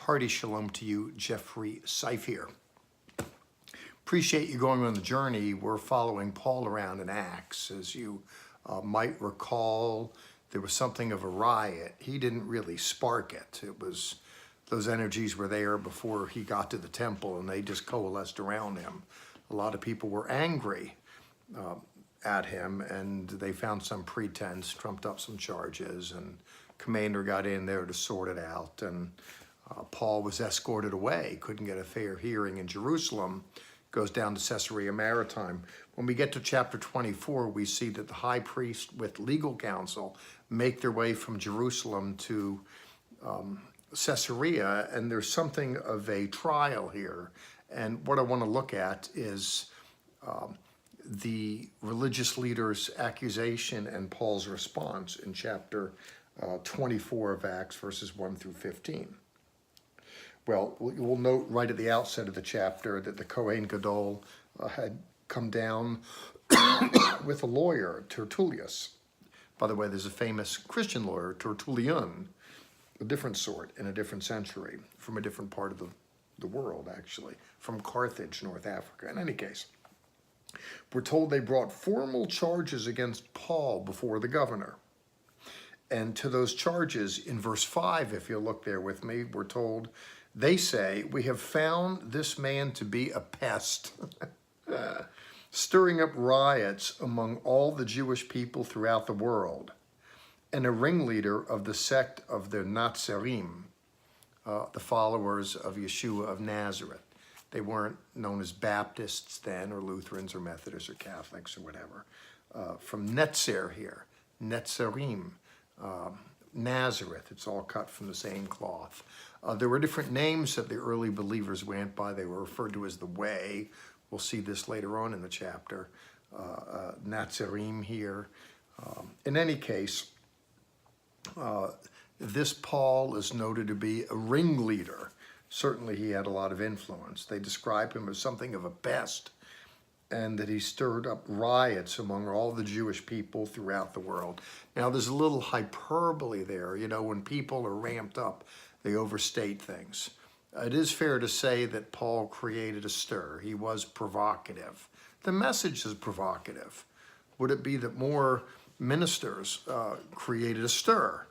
Hearty shalom to you, Jeffrey Seif here. Appreciate you going on the journey. We're following Paul around in Acts. As you might recall, there was something of a riot. He didn't really spark it. It was those energies were there before he got to the temple, and they just coalesced around him. A lot of people were angry at him, and they found some pretense, trumped up some charges, and commander got in there to sort it out. And Paul was escorted away, couldn't get a fair hearing in Jerusalem, goes down to Caesarea Maritime. When we get to chapter 24, we see that the high priest with legal counsel make their way from Jerusalem to Caesarea, and there's something of a trial here. And what I want to look at is the religious leader's accusation and Paul's response in chapter 24 of Acts, verses 1 through 15. Well, we'll note right at the outset of the chapter that the Kohen Gadol had come down with a lawyer, Tertullius. By the way, there's a famous Christian lawyer, Tertullian, a different sort in a different century, from a different part of the world, actually, from Carthage, North Africa. In any case, we're told they brought formal charges against Paul before the governor. And to those charges, in verse 5, if you'll look there with me, we're told, they say, we have found this man to be a pest, stirring up riots among all the Jewish people throughout the world, and a ringleader of the sect of the Nazarim, the followers of Yeshua of Nazareth. They weren't known as Baptists then, or Lutherans, or Methodists, or Catholics, or whatever. From Netzer here, Netzarim, Nazareth, it's all cut from the same cloth. There were different names that the early believers went by. They were referred to as the Way. We'll see this later on in the chapter. Nazarim here. In any case, this Paul is noted to be a ringleader. Certainly he had a lot of influence. They describe him as something of a pest, and that he stirred up riots among all the Jewish people throughout the world. Now, there's a little hyperbole there. You know, when people are ramped up, they overstate things. It is fair to say that Paul created a stir. He was provocative. The message is provocative. Would it be that more ministers created a stir?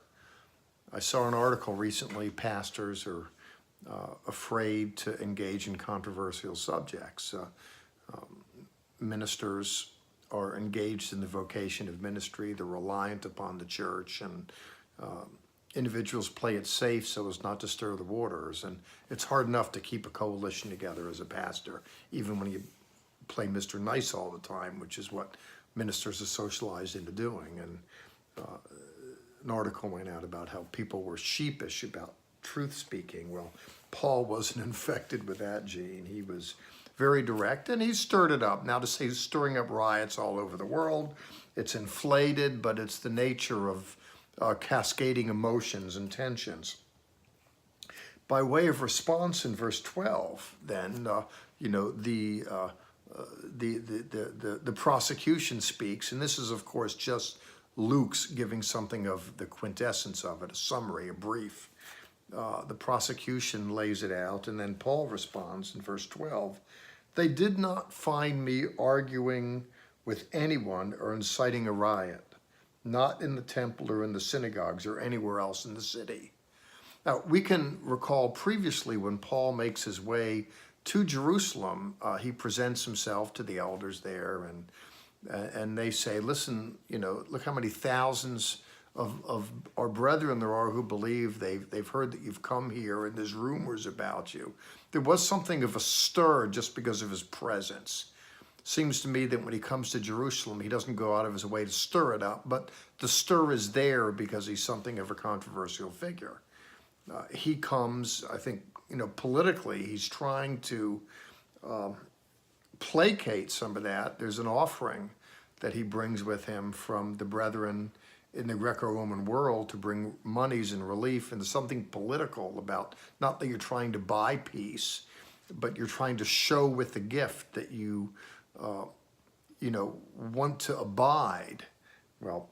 I saw an article recently, pastors are afraid to engage in controversial subjects. Ministers are engaged in the vocation of ministry. They're reliant upon the church, and individuals play it safe so as not to stir the waters. And it's hard enough to keep a coalition together as a pastor, even when you play Mr. Nice all the time, which is what ministers are socialized into doing. And an article went out about how people were sheepish about truth speaking. Well, Paul wasn't infected with that gene. He was very direct, and he stirred it up. Now, to say stirring up riots all over the world, it's inflated, but it's the nature of cascading emotions and tensions. By way of response in verse 12, then, you know, the prosecution speaks, and this is, of course, just Luke's giving something of the quintessence of it, a summary, a brief. The prosecution lays it out, and then Paul responds in verse 12. They did not find me arguing with anyone or inciting a riot, not in the temple or in the synagogues or anywhere else in the city. Now, we can recall previously when Paul makes his way to Jerusalem, he presents himself to the elders there, and they say, listen, you know, look how many thousands of our brethren there are who believe. They've heard that you've come here, and there's rumors about you. There was something of a stir just because of his presence. Seems to me that when he comes to Jerusalem, he doesn't go out of his way to stir it up, but the stir is there because he's something of a controversial figure. He comes, I think, you know, politically, he's trying to placate some of that. There's an offering that he brings with him from the brethren in the Greco-Roman world to bring monies and relief, and there's something political about, not that you're trying to buy peace, but you're trying to show with the gift that you, you know, want to abide. Well,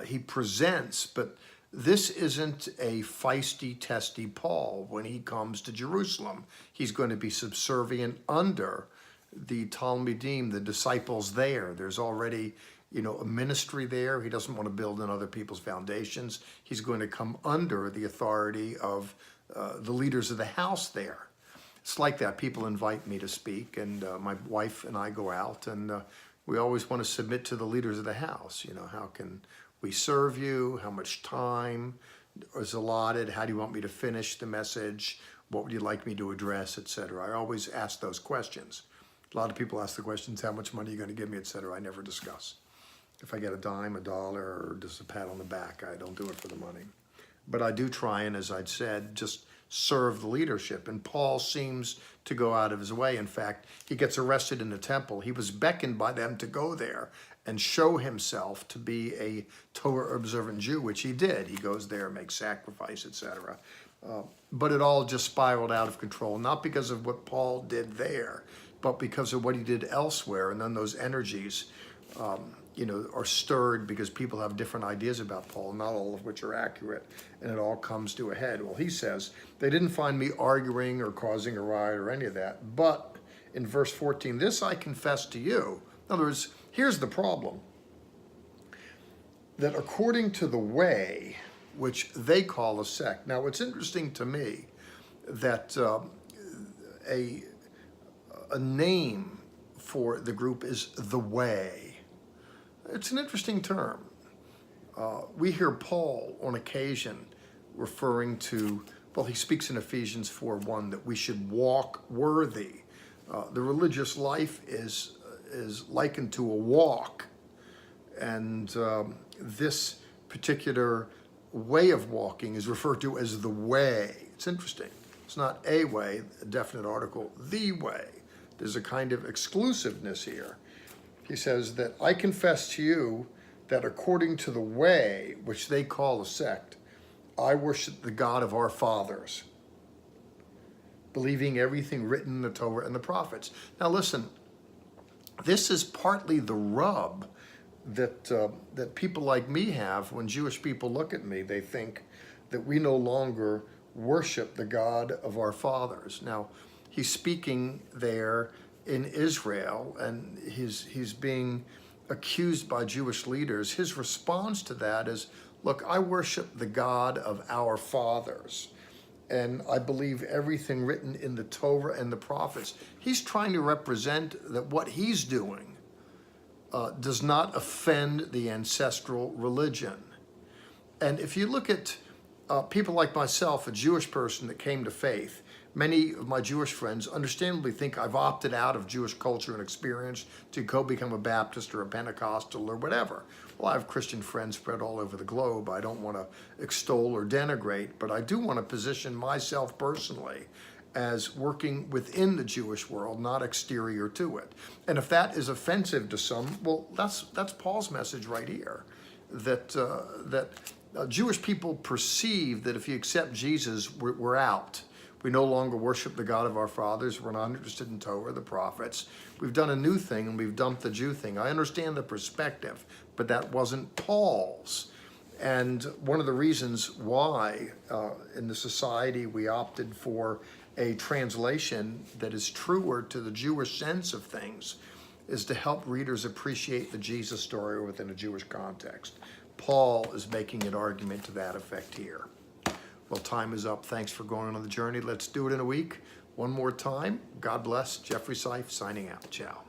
he presents, but this isn't a feisty, testy Paul when he comes to Jerusalem. He's going to be subservient under the Talmidim, the disciples there. There's already, a ministry there. He doesn't want to build on other people's foundations. He's going to come under the authority of the leaders of the house there. It's like that. People invite me to speak, and my wife and I go out, and we always want to submit to the leaders of the house. How can we serve you? How much time is allotted? How do you want me to finish the message? What would you like me to address, etc.? I always ask those questions. A lot of people ask the questions, how much money are you going to give me, etc. I never discuss. If I get a dime, a dollar, or just a pat on the back, I don't do it for the money. But I do try and, as I'd said, just serve the leadership. And Paul seems to go out of his way. In fact, he gets arrested in the temple. He was beckoned by them to go there and show himself to be a Torah observant Jew, which he did. He goes there, makes sacrifice, etc. But it all just spiraled out of control, not because of what Paul did there, but because of what he did elsewhere. And then those energies, are stirred because people have different ideas about Paul, not all of which are accurate, and it all comes to a head. Well, he says, they didn't find me arguing or causing a riot or any of that, but in verse 14, this I confess to you. In other words, here's the problem, that according to the way, which they call a sect. Now, it's interesting to me that a name for the group is the way. It's an interesting term. We hear Paul on occasion referring to, he speaks in Ephesians 4:1 that we should walk worthy. The religious life is likened to a walk. And this particular way of walking is referred to as the way. It's interesting. It's not a way, a definite article, the way. There's a kind of exclusiveness here. He says that I confess to you that according to the way, which they call a sect, I worship the God of our fathers, believing everything written in the Torah and the prophets. Now listen, this is partly the rub that people like me have. When Jewish people look at me, they think that we no longer worship the God of our fathers. Now, he's speaking there in Israel, and he's being accused by Jewish leaders. His response to that is, look, I worship the God of our fathers, and I believe everything written in the Torah and the prophets. He's trying to represent that what he's doing does not offend the ancestral religion. And if you look at people like myself, a Jewish person that came to faith, many of my Jewish friends understandably think I've opted out of Jewish culture and experience to go become a Baptist or a Pentecostal or whatever. Well, I have Christian friends spread all over the globe. I don't want to extol or denigrate, but I do want to position myself personally as working within the Jewish world, not exterior to it. And if that is offensive to some, well, that's Paul's message right here, that Jewish people perceive that if you accept Jesus, we're out. We no longer worship the God of our fathers. We're not interested in Torah, the prophets. We've done a new thing and we've dumped the Jew thing. I understand the perspective, but that wasn't Paul's. And one of the reasons why in the society we opted for a translation that is truer to the Jewish sense of things is to help readers appreciate the Jesus story within a Jewish context. Paul is making an argument to that effect here. Well, time is up. Thanks for going on the journey. Let's do it in a week. One more time. God bless. Jeffrey Seif signing out. Ciao.